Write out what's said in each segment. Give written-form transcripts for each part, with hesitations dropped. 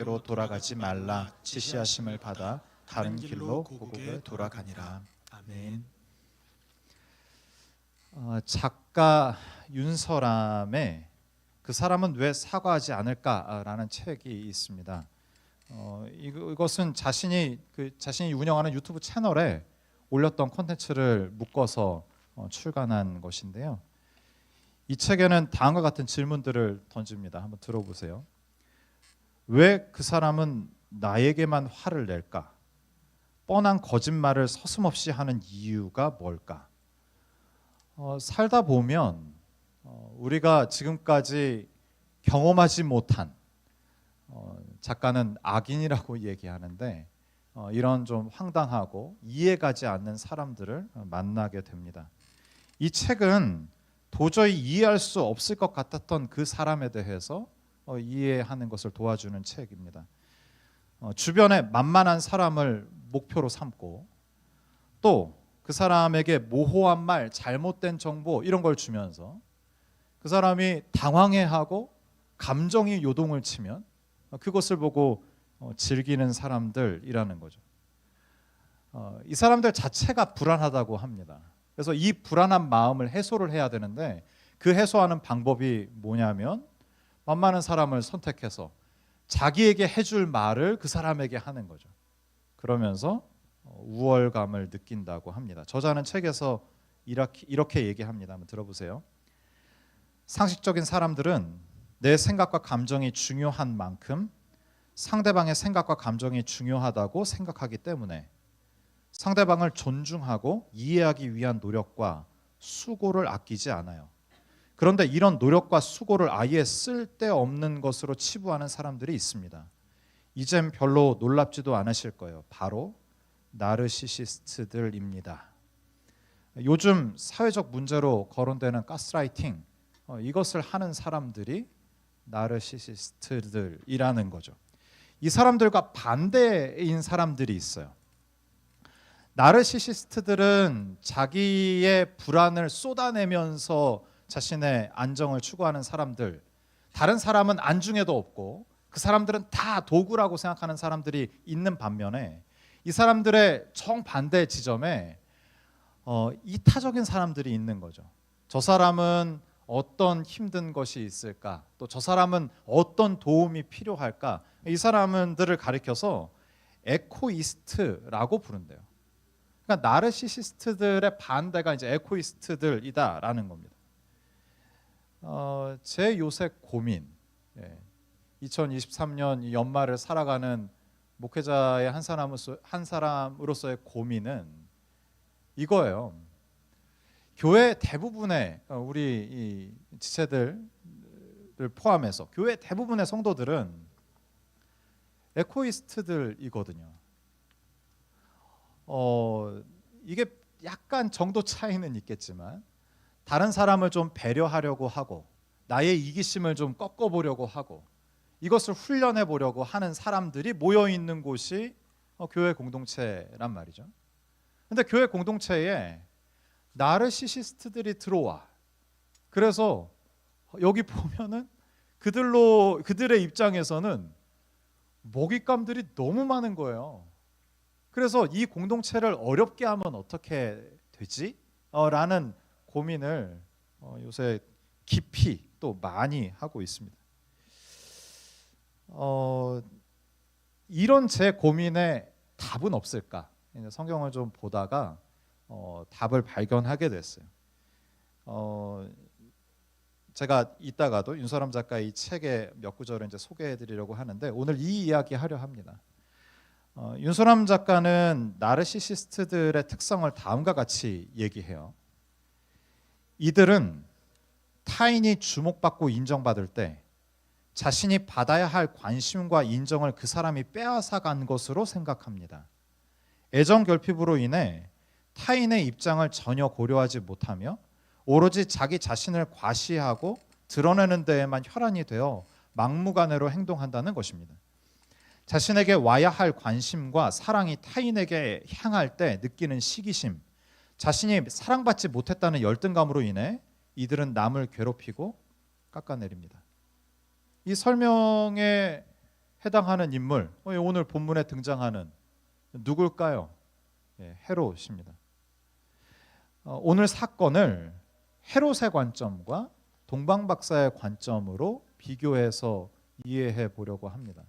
길로 돌아가지 말라 지시하심을 받아 다른 길로 고국에 돌아가니라. 아멘. 작가 윤서람의 그 사람은 왜 사과하지 않을까라는 책이 있습니다. 이것은 자신이 운영하는 유튜브 채널에 올렸던 콘텐츠를 묶어서 출간한 것인데요. 이 책에는 다음과 같은 질문들을 던집니다. 한번 들어보세요. 왜 그 사람은 나에게만 화를 낼까? 뻔한 거짓말을 서슴없이 하는 이유가 뭘까? 살다 보면 우리가 지금까지 경험하지 못한 작가는 악인이라고 얘기하는데 이런 좀 황당하고 이해가지 않는 사람들을 만나게 됩니다. 이 책은 도저히 이해할 수 없을 것 같았던 그 사람에 대해서 이해하는 것을 도와주는 책입니다. 주변에 만만한 사람을 목표로 삼고 또 그 사람에게 모호한 말, 잘못된 정보 이런 걸 주면서 그 사람이 당황해하고 감정이 요동을 치면 그것을 보고 즐기는 사람들이라는 거죠. 이 사람들 자체가 불안하다고 합니다. 그래서 이 불안한 마음을 해소를 해야 되는데 그 해소하는 방법이 뭐냐면 만만한 사람을 선택해서 자기에게 해줄 말을 그 사람에게 하는 거죠. 그러면서 우월감을 느낀다고 합니다. 저자는 책에서 이렇게 얘기합니다. 한번 들어보세요. 상식적인 사람들은 내 생각과 감정이 중요한 만큼 상대방의 생각과 감정이 중요하다고 생각하기 때문에 상대방을 존중하고 이해하기 위한 노력과 수고를 아끼지 않아요. 그런데 이런 노력과 수고를 아예 쓸데없는 것으로 치부하는 사람들이 있습니다. 이젠 별로 놀랍지도 않으실 거예요. 바로 나르시시스트들입니다. 요즘 사회적 문제로 거론되는 가스라이팅, 이것을 하는 사람들이 나르시시스트들이라는 거죠. 이 사람들과 반대인 사람들이 있어요. 나르시시스트들은 자기의 불안을 쏟아내면서 자신의 안정을 추구하는 사람들, 다른 사람은 안중에도 없고 그 사람들은 다 도구라고 생각하는 사람들이 있는 반면에 이 사람들의 정반대 지점에 이타적인 사람들이 있는 거죠. 저 사람은 어떤 힘든 것이 있을까? 또 저 사람은 어떤 도움이 필요할까? 이 사람들을 가리켜서 에코이스트라고 부른대요. 그러니까 나르시시스트들의 반대가 이제 에코이스트들이다라는 겁니다. 제 요새 고민, 2023년 연말을 살아가는 목회자의 한 사람으로서의 고민은 이거예요. 교회 대부분의 우리 이 지체들을 포함해서 교회 대부분의 성도들은 에코이스트들이거든요. 이게 약간 정도 차이는 있겠지만 다른 사람을 좀 배려하려고 하고 나의 이기심을 좀 꺾어보려고 하고 이것을 훈련해 보려고 하는 사람들이 모여 있는 곳이 교회 공동체란 말이죠. 근데 교회 공동체에 나르시시스트들이 들어와. 그래서 여기 보면은 그들의 입장에서는 먹잇감들이 너무 많은 거예요. 그래서 이 공동체를 어렵게 하면 어떻게 되지? 라는 고민을 요새 깊이 또 많이 하고 있습니다. 이런 제 고민에 답은 없을까? 성경을 좀 보다가 답을 발견하게 됐어요. 제가 이따가도 윤서람 작가의 이 책의 몇 구절을 이제 소개해드리려고 하는데 오늘 이 이야기 하려 합니다. 윤서람 작가는 나르시시스트들의 특성을 다음과 같이 얘기해요. 이들은 타인이 주목받고 인정받을 때 자신이 받아야 할 관심과 인정을 그 사람이 빼앗아간 것으로 생각합니다. 애정 결핍으로 인해 타인의 입장을 전혀 고려하지 못하며 오로지 자기 자신을 과시하고 드러내는 데에만 혈안이 되어 막무가내로 행동한다는 것입니다. 자신에게 와야 할 관심과 사랑이 타인에게 향할 때 느끼는 시기심, 자신이 사랑받지 못했다는 열등감으로 인해 이들은 남을 괴롭히고 깎아내립니다. 이 설명에 해당하는 인물, 오늘 본문에 등장하는 누굴까요? 헤롯입니다. 오늘 사건을 헤롯의 관점과 동방박사의 관점으로 비교해서 이해해 보려고 합니다.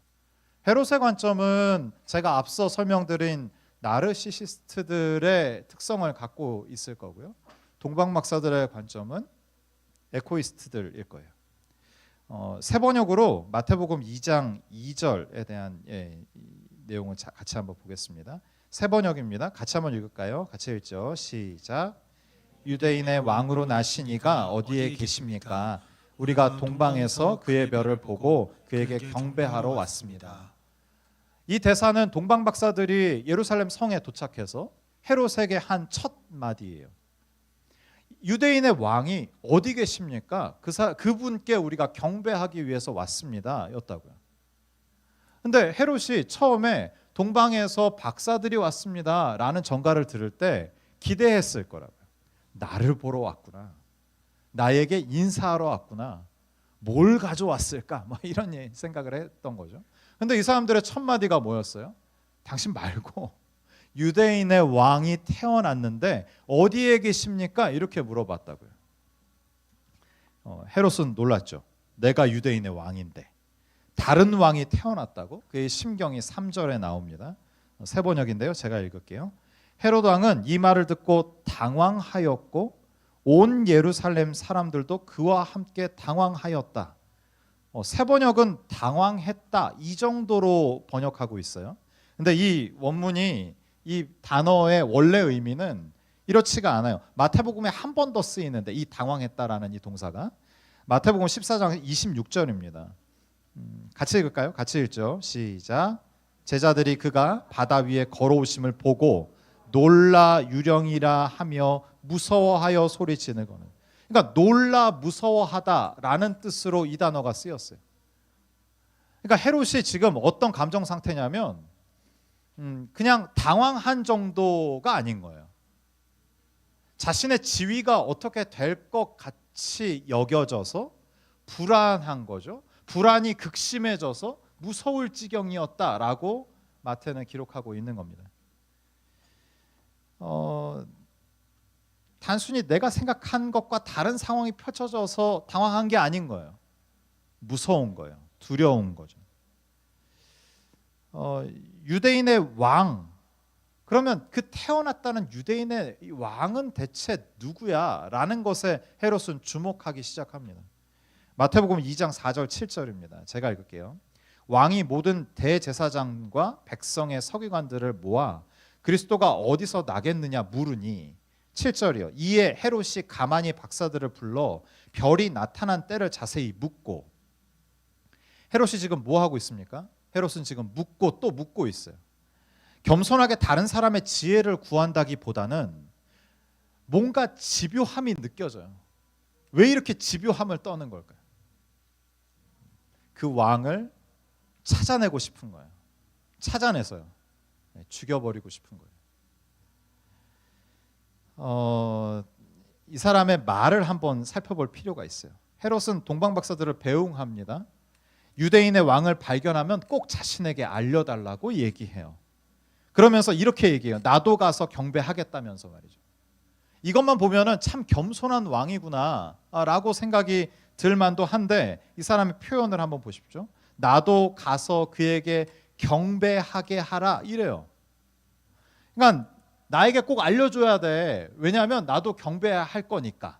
헤롯의 관점은 제가 앞서 설명드린 나르시시스트들의 특성을 갖고 있을 거고요. 동방박사들의 관점은 에코이스트들일 거예요. 세 번역으로 마태복음 2장 2절에 대한 내용을 같이 한번 보겠습니다. 세 번역입니다. 같이 한번 읽을까요? 같이 읽죠. 시작. 유대인의 왕으로 나신 이가 어디에 계십니까? 우리가 동방에서 그의 별을 보고 그에게 경배하러 왔습니다. 이 대사는 동방박사들이 예루살렘 성에 도착해서 헤롯에게 한 첫 마디예요. 유대인의 왕이 어디 계십니까? 그분께 우리가 경배하기 위해서 왔습니다. 였다고요. 근데 헤롯이 처음에 동방에서 박사들이 왔습니다 라는 전가를 들을 때 기대했을 거라고요. 나를 보러 왔구나. 나에게 인사하러 왔구나. 뭘 가져왔을까? 이런 생각을 했던 거죠. 근데 이 사람들의 첫 마디가 뭐였어요? 당신 말고 유대인의 왕이 태어났는데 어디에 계십니까? 이렇게 물어봤다고요. 헤롯은 놀랐죠. 내가 유대인의 왕인데 다른 왕이 태어났다고? 그의 심경이 3절에 나옵니다. 세 번역인데요. 제가 읽을게요. 헤롯 왕은 이 말을 듣고 당황하였고 온 예루살렘 사람들도 그와 함께 당황하였다. 세 번역은 당황했다 이 정도로 번역하고 있어요. 근데 이 원문이 이 단어의 원래 의미는 이렇지가 않아요. 마태복음에 한 번 더 쓰이는데 이 당황했다라는 이 동사가 마태복음 14장 26절입니다. 같이 읽을까요? 같이 읽죠. 시작. 제자들이 그가 바다 위에 걸어오심을 보고 놀라 유령이라 하며 무서워하여 소리치는거는. 그러니까 놀라 무서워하다라는 뜻으로 이 단어가 쓰였어요. 그러니까 헤롯이 지금 어떤 감정 상태냐면 그냥 당황한 정도가 아닌 거예요. 자신의 지위가 어떻게 될 것 같이 여겨져서 불안한 거죠. 불안이 극심해져서 무서울 지경이었다라고 마태는 기록하고 있는 겁니다. 단순히 내가 생각한 것과 다른 상황이 펼쳐져서 당황한 게 아닌 거예요. 무서운 거예요. 두려운 거죠. 유대인의 왕, 그러면 그 태어났다는 유대인의 왕은 대체 누구야? 라는 것에 헤롯은 주목하기 시작합니다. 마태복음 2장 4절 7절입니다. 제가 읽을게요. 왕이 모든 대제사장과 백성의 서기관들을 모아 그리스도가 어디서 나겠느냐 물으니 7절이요. 이에 헤롯이 가만히 박사들을 불러 별이 나타난 때를 자세히 묻고. 헤롯이 지금 뭐 하고 있습니까? 헤롯은 지금 묻고 또 묻고 있어요. 겸손하게 다른 사람의 지혜를 구한다기보다는 뭔가 집요함이 느껴져요. 왜 이렇게 집요함을 떠는 걸까요? 그 왕을 찾아내고 싶은 거예요. 찾아내서요. 죽여버리고 싶은 거예요. 이 사람의 말을 한번 살펴볼 필요가 있어요. 헤롯은 동방박사들을 배웅합니다. 유대인의 왕을 발견하면 꼭 자신에게 알려달라고 얘기해요. 그러면서 이렇게 얘기해요. 나도 가서 경배하겠다면서 말이죠. 이것만 보면은 참 겸손한 왕이구나 라고 생각이 들만도 한데 이 사람의 표현을 한번 보십시오. 나도 가서 그에게 경배하게 하라 이래요. 그러니까 나에게 꼭 알려줘야 돼. 왜냐하면 나도 경배할 거니까.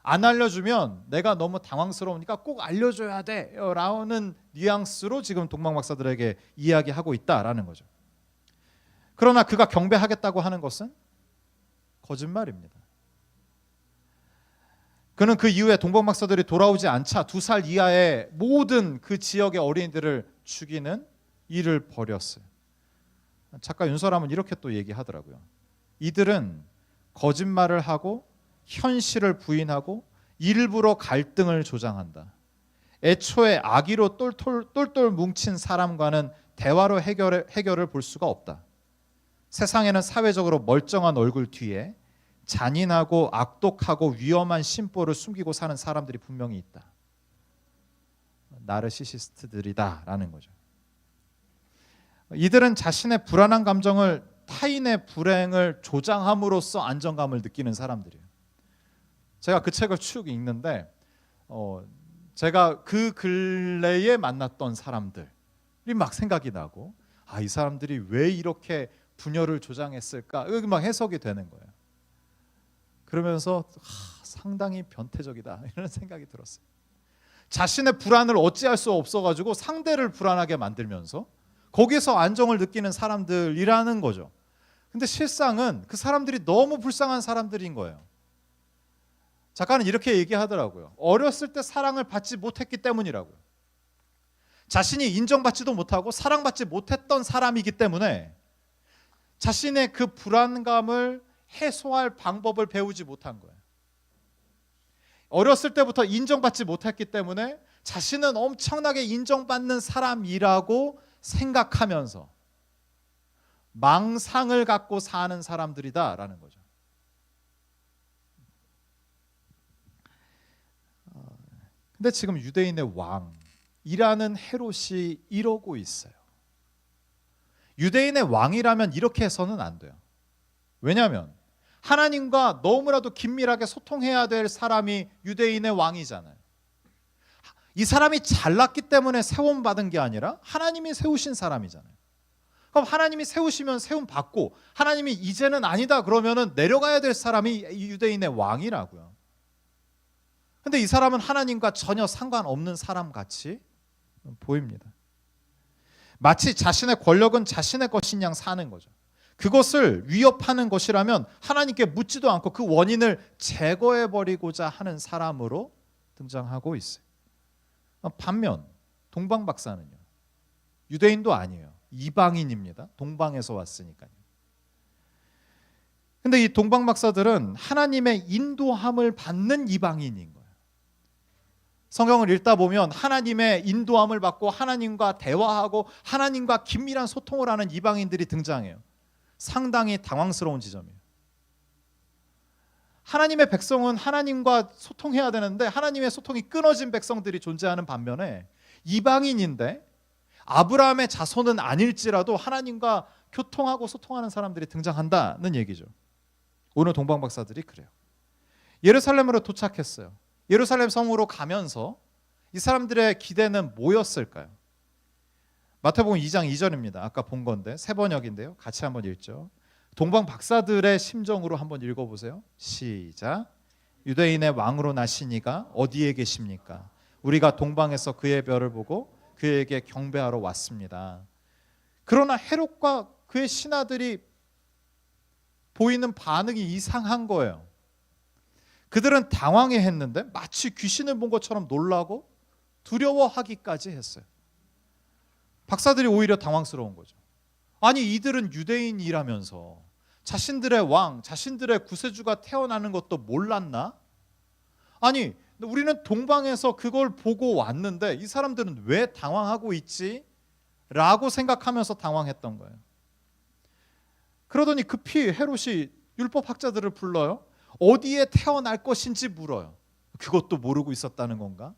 안 알려주면 내가 너무 당황스러우니까 꼭 알려줘야 돼 라는 뉘앙스로 지금 동방박사들에게 이야기하고 있다라는 거죠. 그러나 그가 경배하겠다고 하는 것은 거짓말입니다. 그는 그 이후에 동방박사들이 돌아오지 않자 2살 이하의 모든 그 지역의 어린이들을 죽이는 일을 벌였어요. 작가 윤설함은 이렇게 또 얘기하더라고요. 이들은 거짓말을 하고 현실을 부인하고 일부러 갈등을 조장한다. 애초에 악의로 똘똘 뭉친 사람과는 대화로 해결을 볼 수가 없다. 세상에는 사회적으로 멀쩡한 얼굴 뒤에 잔인하고 악독하고 위험한 심보를 숨기고 사는 사람들이 분명히 있다. 나르시시스트들이다라는 거죠. 이들은 자신의 불안한 감정을 타인의 불행을 조장함으로써 안정감을 느끼는 사람들이에요. 제가 그 책을 쭉 읽는데 제가 그 근래에 만났던 사람들이 막 생각이 나고, 이 사람들이 왜 이렇게 분열을 조장했을까? 여기 막 해석이 되는 거예요. 그러면서 상당히 변태적이다 이런 생각이 들었어요. 자신의 불안을 어찌할 수 없어가지고 상대를 불안하게 만들면서 거기서 안정을 느끼는 사람들이라는 거죠. 근데 실상은 그 사람들이 너무 불쌍한 사람들인 거예요. 작가는 이렇게 얘기하더라고요. 어렸을 때 사랑을 받지 못했기 때문이라고요. 자신이 인정받지도 못하고 사랑받지 못했던 사람이기 때문에 자신의 그 불안감을 해소할 방법을 배우지 못한 거예요. 어렸을 때부터 인정받지 못했기 때문에 자신은 엄청나게 인정받는 사람이라고 생각하면서 망상을 갖고 사는 사람들이다라는 거죠. 근데 지금 유대인의 왕이라는 헤롯이 이러고 있어요. 유대인의 왕이라면 이렇게 해서는 안 돼요. 왜냐하면 하나님과 너무나도 긴밀하게 소통해야 될 사람이 유대인의 왕이잖아요. 이 사람이 잘났기 때문에 세움받은 게 아니라 하나님이 세우신 사람이잖아요. 그럼 하나님이 세우시면 세움 받고, 하나님이 이제는 아니다 그러면은 내려가야 될 사람이 유대인의 왕이라고요. 근데 이 사람은 하나님과 전혀 상관없는 사람 같이 보입니다. 마치 자신의 권력은 자신의 것인 양 사는 거죠. 그것을 위협하는 것이라면 하나님께 묻지도 않고 그 원인을 제거해버리고자 하는 사람으로 등장하고 있어요. 반면 동방 박사는요, 유대인도 아니에요. 이방인입니다. 동방에서 왔으니까요. 근데 이 동방 박사들은 하나님의 인도함을 받는 이방인인 거예요. 성경을 읽다 보면 하나님의 인도함을 받고 하나님과 대화하고 하나님과 긴밀한 소통을 하는 이방인들이 등장해요. 상당히 당황스러운 지점이에요. 하나님의 백성은 하나님과 소통해야 되는데 하나님의 소통이 끊어진 백성들이 존재하는 반면에 이방인인데 아브라함의 자손은 아닐지라도 하나님과 교통하고 소통하는 사람들이 등장한다는 얘기죠. 오늘 동방 박사들이 그래요. 예루살렘으로 도착했어요. 예루살렘 성으로 가면서 이 사람들의 기대는 뭐였을까요? 마태복음 2장 2절입니다. 아까 본 건데 세 번역인데요. 같이 한번 읽죠. 동방 박사들의 심정으로 한번 읽어보세요. 시작. 유대인의 왕으로 나신 이가 어디에 계십니까? 우리가 동방에서 그의 별을 보고 그에게 경배하러 왔습니다. 그러나 헤롯과 그의 신하들이 보이는 반응이 이상한 거예요. 그들은 당황해 했는데 마치 귀신을 본 것처럼 놀라고 두려워하기까지 했어요. 박사들이 오히려 당황스러운 거죠. 아니, 이들은 유대인이라면서 자신들의 왕, 자신들의 구세주가 태어나는 것도 몰랐나? 아니, 우리는 동방에서 그걸 보고 왔는데 이 사람들은 왜 당황하고 있지? 라고 생각하면서 당황했던 거예요. 그러더니 급히 헤롯이 율법학자들을 불러요. 어디에 태어날 것인지 물어요. 그것도 모르고 있었다는 건가?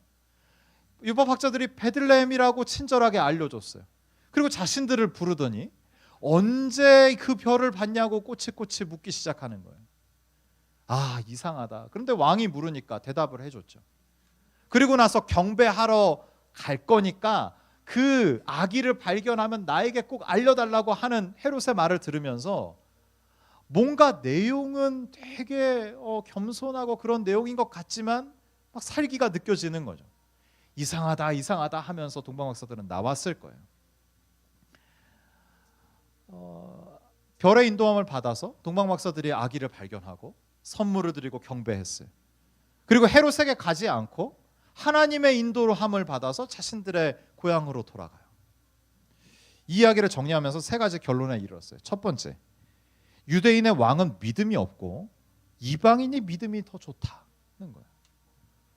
율법학자들이 베들레헴이라고 친절하게 알려줬어요. 그리고 자신들을 부르더니 언제 그 별을 봤냐고 꼬치꼬치 묻기 시작하는 거예요. 이상하다. 그런데 왕이 물으니까 대답을 해줬죠. 그리고 나서 경배하러 갈 거니까 그 아기를 발견하면 나에게 꼭 알려달라고 하는 헤롯의 말을 들으면서 뭔가 내용은 되게 겸손하고 그런 내용인 것 같지만 막 살기가 느껴지는 거죠. 이상하다 이상하다 하면서 동방박사들은 나왔을 거예요. 별의 인도함을 받아서 동방박사들이 아기를 발견하고 선물을 드리고 경배했어요. 그리고 헤롯에게 가지 않고 하나님의 인도함을 받아서 자신들의 고향으로 돌아가요. 이 이야기를 정리하면서 세 가지 결론에 이르렀어요. 첫 번째, 유대인의 왕은 믿음이 없고 이방인이 믿음이 더 좋다는 거예요.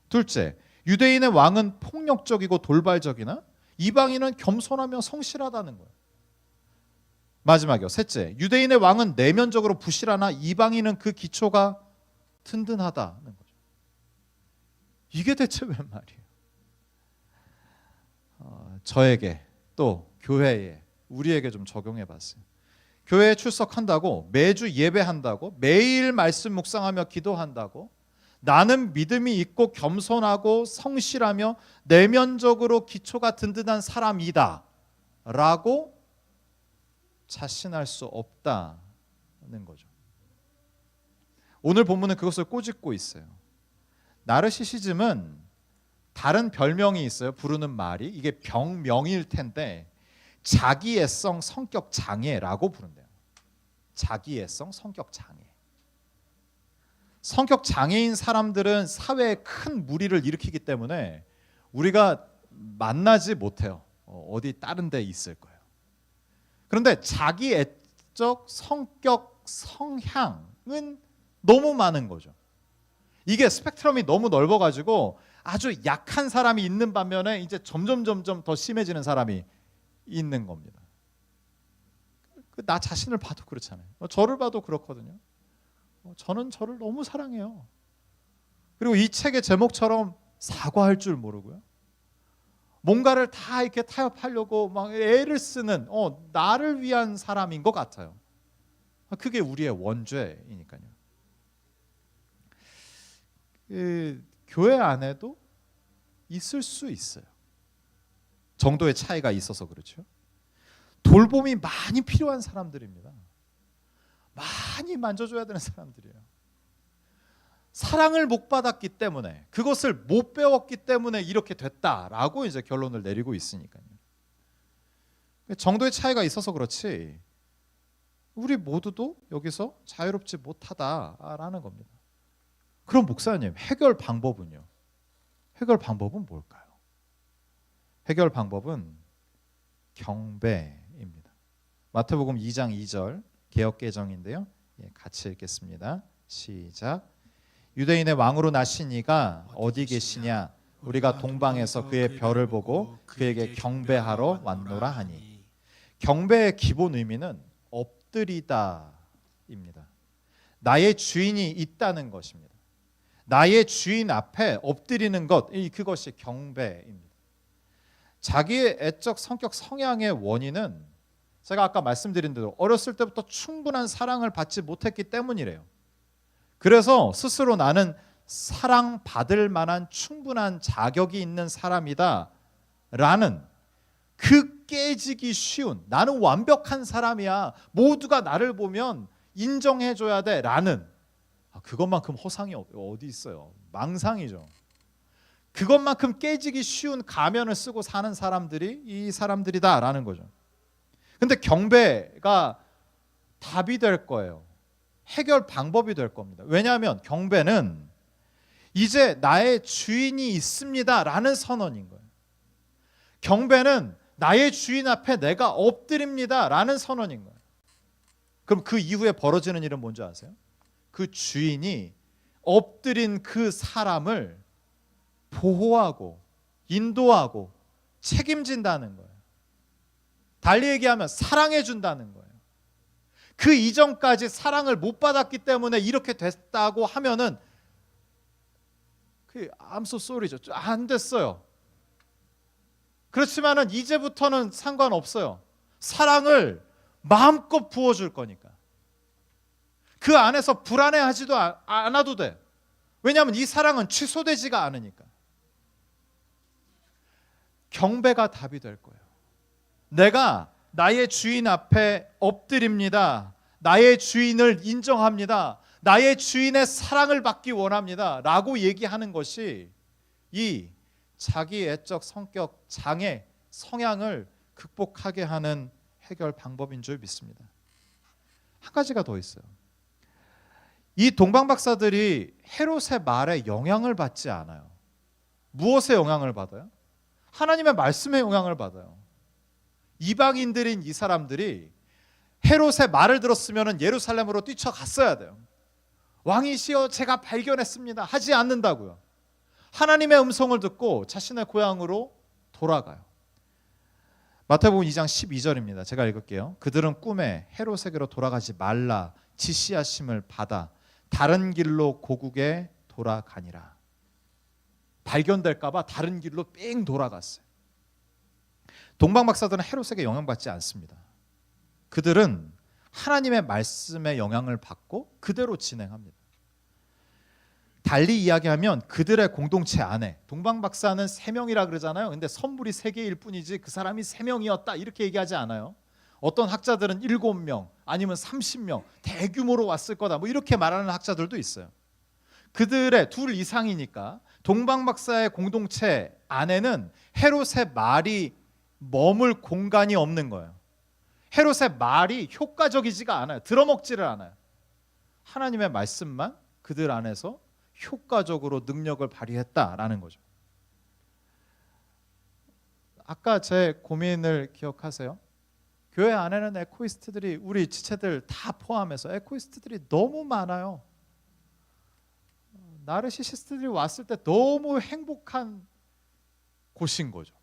둘째, 유대인의 왕은 폭력적이고 돌발적이나 이방인은 겸손하며 성실하다는 거예요. 마지막이요. 셋째, 유대인의 왕은 내면적으로 부실하나 이방인은 그 기초가 든든하다는 거죠. 이게 대체 웬 말이에요? 저에게 또 교회에 우리에게 좀 적용해 봤어요. 교회에 출석한다고, 매주 예배한다고, 매일 말씀 묵상하며 기도한다고, 나는 믿음이 있고 겸손하고 성실하며 내면적으로 기초가 든든한 사람이다 라고 자신할 수 없다는 거죠. 오늘 본문은 그것을 꼬집고 있어요. 나르시시즘은 다른 별명이 있어요. 부르는 말이. 이게 병명일 텐데 자기애성 성격 장애라고 부른대요. 자기애성 성격 장애. 성격 장애인 사람들은 사회에 큰 무리를 일으키기 때문에 우리가 만나지 못해요. 어디 다른 데 있을 거예요. 그런데 자기애적 성격 성향은 너무 많은 거죠. 이게 스펙트럼이 너무 넓어가지고 아주 약한 사람이 있는 반면에 이제 점점 더 심해지는 사람이 있는 겁니다. 나 자신을 봐도 그렇잖아요. 저를 봐도 그렇거든요. 저는 저를 너무 사랑해요. 그리고 이 책의 제목처럼 사과할 줄 모르고요. 뭔가를 다 이렇게 타협하려고 막 애를 쓰는 나를 위한 사람인 것 같아요. 그게 우리의 원죄이니까요. 교회 안에도 있을 수 있어요. 정도의 차이가 있어서 그렇죠. 돌봄이 많이 필요한 사람들입니다. 많이 만져줘야 되는 사람들이에요. 사랑을 못 받았기 때문에, 그것을 못 배웠기 때문에 이렇게 됐다라고 이제 결론을 내리고 있으니까요. 정도의 차이가 있어서 그렇지 우리 모두도 여기서 자유롭지 못하다라는 겁니다. 그럼 목사님, 해결 방법은요? 해결 방법은 뭘까요? 해결 방법은 경배입니다. 마태복음 2장 2절 개역개정인데요. 같이 읽겠습니다. 시작. 유대인의 왕으로 나신 이가 어디 계시냐? 우리가 동방에서 그의 별을 보고 그에게 경배하러 왔노라 하니. 경배의 기본 의미는 엎드리다입니다. 나의 주인이 있다는 것입니다. 나의 주인 앞에 엎드리는 것, 그것이 경배입니다. 자기의 애적 성격 성향의 원인은 제가 아까 말씀드린 대로 어렸을 때부터 충분한 사랑을 받지 못했기 때문이래요. 그래서 스스로 나는 사랑받을 만한 충분한 자격이 있는 사람이다 라는 그 깨지기 쉬운, 나는 완벽한 사람이야, 모두가 나를 보면 인정해줘야 돼 라는, 그것만큼 허상이 어디 있어요. 망상이죠. 그것만큼 깨지기 쉬운 가면을 쓰고 사는 사람들이 이 사람들이다라는 거죠. 근데 경배가 답이 될 거예요. 해결 방법이 될 겁니다. 왜냐하면 경배는 이제 나의 주인이 있습니다라는 선언인 거예요. 경배는 나의 주인 앞에 내가 엎드립니다라는 선언인 거예요. 그럼 그 이후에 벌어지는 일은 뭔지 아세요? 그 주인이 엎드린 그 사람을 보호하고 인도하고 책임진다는 거예요. 달리 얘기하면 사랑해 준다는 거예요. 그 이전까지 사랑을 못 받았기 때문에 이렇게 됐다고 하면은 I'm so sorry죠. 안 됐어요. 그렇지만은 이제부터는 상관없어요. 사랑을 마음껏 부어줄 거니까. 그 안에서 불안해하지도 않아도 돼. 왜냐하면 이 사랑은 취소되지가 않으니까. 경배가 답이 될 거예요. 내가 나의 주인 앞에 엎드립니다. 나의 주인을 인정합니다. 나의 주인의 사랑을 받기 원합니다 라고 얘기하는 것이 이 자기 애적 성격 장애 성향을 극복하게 하는 해결 방법인 줄 믿습니다. 한 가지가 더 있어요. 이 동방 박사들이 헤롯의 말에 영향을 받지 않아요. 무엇에 영향을 받아요? 하나님의 말씀에 영향을 받아요. 이방인들인 이 사람들이 헤롯의 말을 들었으면 예루살렘으로 뛰쳐갔어야 돼요. 왕이시여 제가 발견했습니다 하지 않는다고요. 하나님의 음성을 듣고 자신의 고향으로 돌아가요. 마태복음 2장 12절입니다. 제가 읽을게요. 그들은 꿈에 헤롯에게로 돌아가지 말라 지시하심을 받아 다른 길로 고국에 돌아가니라. 발견될까 봐 다른 길로 삥 돌아갔어요. 동방박사들은 헤롯에게 영향받지 않습니다. 그들은 하나님의 말씀에 영향을 받고 그대로 진행합니다. 달리 이야기하면 그들의 공동체 안에, 동방박사는 3명이라 그러잖아요. 근데 선물이 3개일 뿐이지 그 사람이 3명이었다 이렇게 얘기하지 않아요. 어떤 학자들은 7명 아니면 30명 대규모로 왔을 거다 뭐 이렇게 말하는 학자들도 있어요. 그들의 2 이상이니까 동방박사의 공동체 안에는 헤롯의 말이 머물 공간이 없는 거예요. 헤롯의 말이 효과적이지가 않아요. 들어먹지를 않아요. 하나님의 말씀만 그들 안에서 효과적으로 능력을 발휘했다라는 거죠. 아까 제 고민을 기억하세요? 교회 안에는 에코이스트들이, 우리 지체들 다 포함해서 에코이스트들이 너무 많아요. 나르시시스트들이 왔을 때 너무 행복한 곳인 거죠.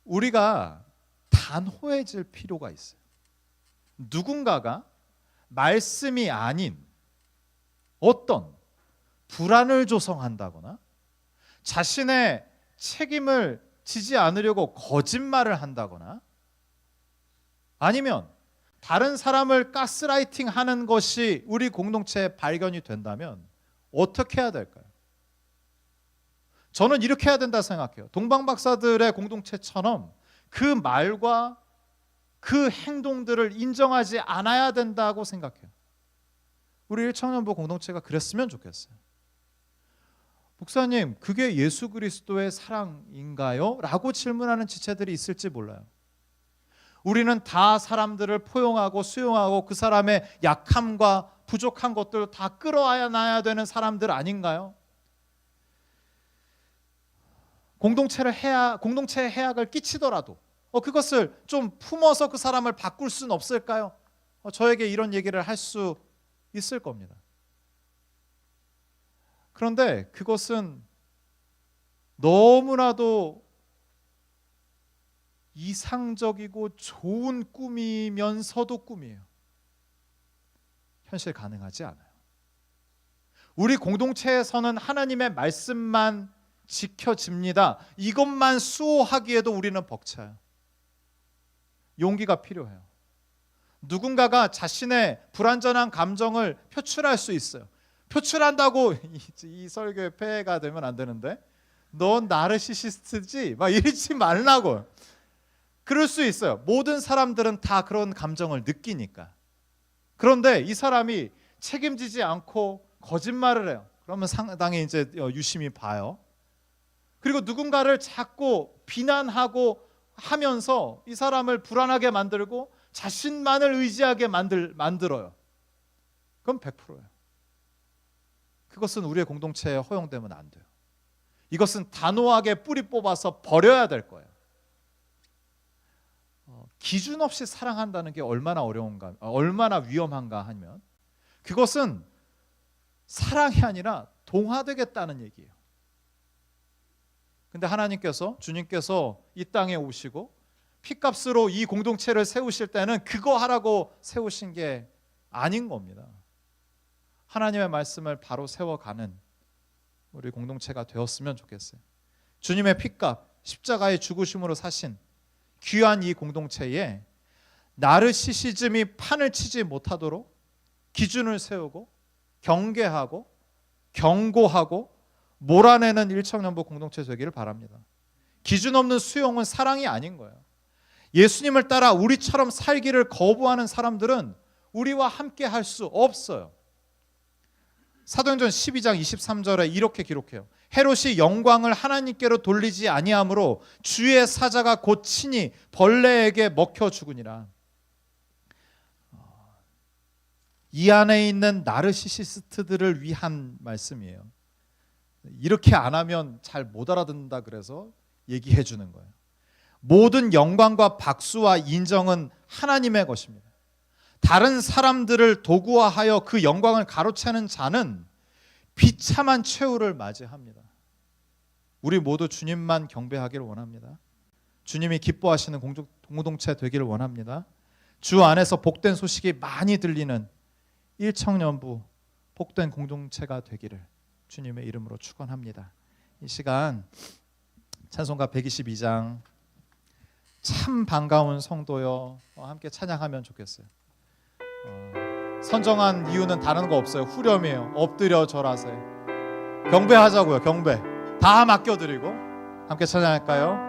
우리가 단호해질 필요가 있어요. 누군가가 말씀이 아닌 어떤 불안을 조성한다거나 자신의 책임을 지지 않으려고 거짓말을 한다거나 아니면 다른 사람을 가스라이팅하는 것이 우리 공동체에 발견이 된다면 어떻게 해야 될까요? 저는 이렇게 해야 된다 생각해요. 동방박사들의 공동체처럼 그 말과 그 행동들을 인정하지 않아야 된다고 생각해요. 우리 일청년부 공동체가 그랬으면 좋겠어요. 목사님, 그게 예수 그리스도의 사랑인가요? 라고 질문하는 지체들이 있을지 몰라요. 우리는 다 사람들을 포용하고 수용하고 그 사람의 약함과 부족한 것들을 다 끌어안아야 되는 사람들 아닌가요? 공동체에 해악을 끼치더라도 그것을 좀 품어서 그 사람을 바꿀 수는 없을까요? 저에게 이런 얘기를 할 수 있을 겁니다. 그런데 그것은 너무나도 이상적이고 좋은 꿈이면서도 꿈이에요. 현실 가능하지 않아요. 우리 공동체에서는 하나님의 말씀만 지켜집니다. 이것만 수호하기에도 우리는 벅차요. 용기가 필요해요. 누군가가 자신의 불완전한 감정을 표출할 수 있어요. 표출한다고 이 설교에 폐해가 되면 안 되는데 넌 나르시시스트지? 막 이러지 말라고. 그럴 수 있어요. 모든 사람들은 다 그런 감정을 느끼니까. 그런데 이 사람이 책임지지 않고 거짓말을 해요. 그러면 상당히 이제 유심히 봐요. 그리고 누군가를 자꾸 비난하고 하면서 이 사람을 불안하게 만들고 자신만을 의지하게 만들어요. 그건 100%예요. 그것은 우리의 공동체에 허용되면 안 돼요. 이것은 단호하게 뿌리 뽑아서 버려야 될 거예요. 기준 없이 사랑한다는 게 얼마나 어려운가, 얼마나 위험한가 하면 그것은 사랑이 아니라 동화되겠다는 얘기예요. 근데 하나님께서, 주님께서 이 땅에 오시고 피값으로 이 공동체를 세우실 때는 그거 하라고 세우신 게 아닌 겁니다. 하나님의 말씀을 바로 세워가는 우리 공동체가 되었으면 좋겠어요. 주님의 피값, 십자가의 죽으심으로 사신 귀한 이 공동체에 나르시시즘이 판을 치지 못하도록 기준을 세우고 경계하고 경고하고 몰아내는 일청년부 공동체 되기를 바랍니다. 기준 없는 수용은 사랑이 아닌 거예요. 예수님을 따라 우리처럼 살기를 거부하는 사람들은 우리와 함께 할 수 없어요. 사도행전 12장 23절에 이렇게 기록해요. 헤롯이 영광을 하나님께로 돌리지 아니하므로 주의 사자가 곧 친히 벌레에게 먹혀 죽으니라. 이 안에 있는 나르시시스트들을 위한 말씀이에요. 이렇게 안 하면 잘 못 알아듣는다 그래서 얘기해 주는 거예요. 모든 영광과 박수와 인정은 하나님의 것입니다. 다른 사람들을 도구화하여 그 영광을 가로채는 자는 비참한 최후를 맞이합니다. 우리 모두 주님만 경배하기를 원합니다. 주님이 기뻐하시는 공동체 되기를 원합니다. 주 안에서 복된 소식이 많이 들리는 일청년부 복된 공동체가 되기를 주님의 이름으로 축원합니다. 이 시간 찬송가 122장 참 반가운 성도여 함께 찬양하면 좋겠어요. 선정한 이유는 다른 거 없어요. 후렴이에요. 엎드려 절하세. 경배하자고요. 경배 다 맡겨드리고 함께 찬양할까요?